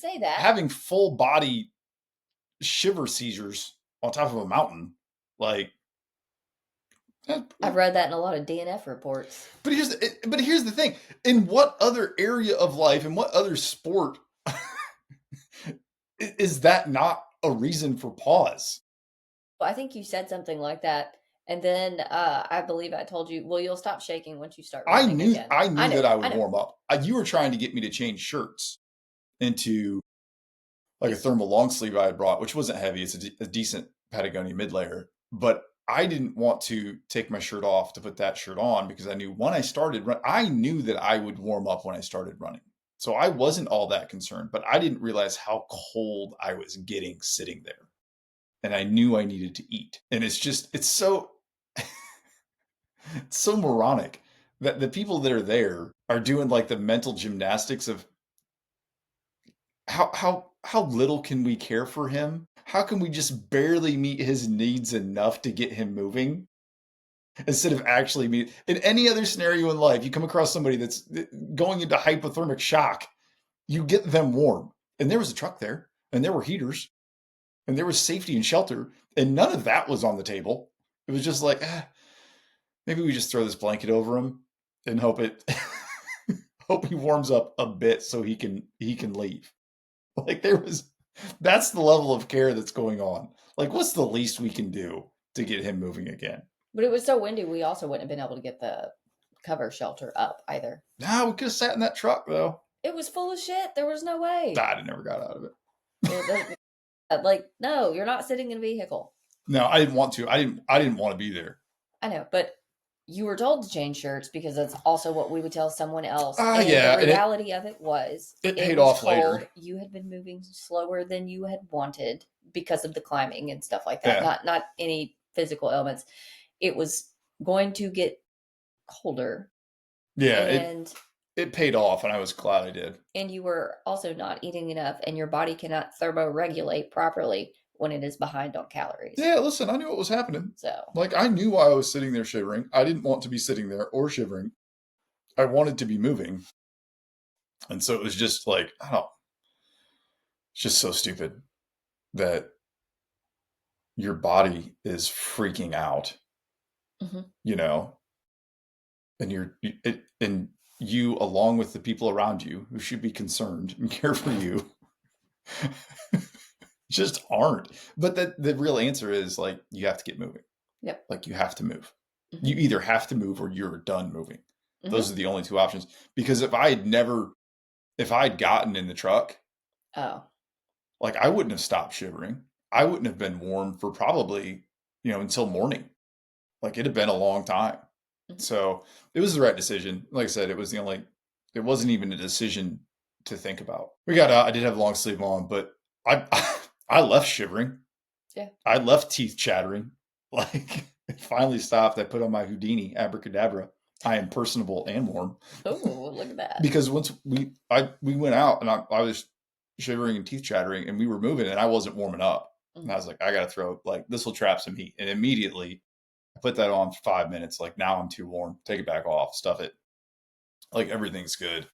say that. Having full body shiver seizures on top of a mountain, like. I've read that in a lot of DNF reports. But here's the thing: in what other area of life, in what other sport, is that not a reason for pause? Well, I think you said something like that, and then I believe I told you, well, you'll stop shaking once you start I running knew again. I knew that I would know. warm up. You were trying to get me to change shirts into like a thermal long sleeve I had brought, which wasn't heavy. It's a decent Patagonia mid layer, but I didn't want to take my shirt off to put that shirt on because I knew when I started I knew that I would warm up when I started running. So I wasn't all that concerned, but I didn't realize how cold I was getting sitting there. And I knew I needed to eat. And it's so it's so moronic that the people that are there are doing like the mental gymnastics of how little can we care for him? How can we just barely meet his needs enough to get him moving? Instead of actually meet in any other scenario in life, you come across somebody that's going into hypothermic shock, you get them warm. And there was a truck there, and there were heaters, and there was safety and shelter, and none of that was on the table. It was just like, maybe we just throw this blanket over him and hope he warms up a bit so he can leave. Like that's the level of care that's going on. Like, what's the least we can do to get him moving again? But it was so windy, we also wouldn't have been able to get the cover shelter up either. No, we could have sat in that truck though. It was full of shit. There was no way. I never got out of it. Like, no, you're not sitting in a vehicle. No, I didn't want to. I didn't want to be there. I know, but you were told to change shirts because that's also what we would tell someone else. Yeah. The reality of it was it paid off later. You had been moving slower than you had wanted because of the climbing and stuff like that. Yeah. Not any physical ailments. It was going to get colder. Yeah, and it paid off, and I was glad I did. And you were also not eating enough, and your body cannot thermoregulate properly when it is behind on calories. Yeah, listen, I knew what was happening. So, like, I knew why I was sitting there shivering. I didn't want to be sitting there or shivering. I wanted to be moving. And so it was just like, I don't know. It's just so stupid that your body is freaking out, you know, and you, along with the people around you who should be concerned and care for you, just aren't. But the real answer is like, you have to get moving. Yep. Like, you have to move. You either have to move or you're done moving. Those are the only two options. Because if I had gotten in the truck, like, I wouldn't have stopped shivering. I wouldn't have been warm for probably, until morning. Like, it had been a long time. So it was the right decision. Like I said, it wasn't even a decision to think about. We got out. I did have long sleeve on, but I left shivering. Yeah. I left teeth chattering. Like, it finally stopped. I put on my Houdini abracadabra. I am personable and warm. Oh, look at that. Because once we went out and I was shivering and teeth chattering and we were moving and I wasn't warming up. And I was like, I got to throw, like, this will trap some heat. And immediately I put that on for 5 minutes. Like, now I'm too warm. Take it back off. Stuff it. Like, everything's good.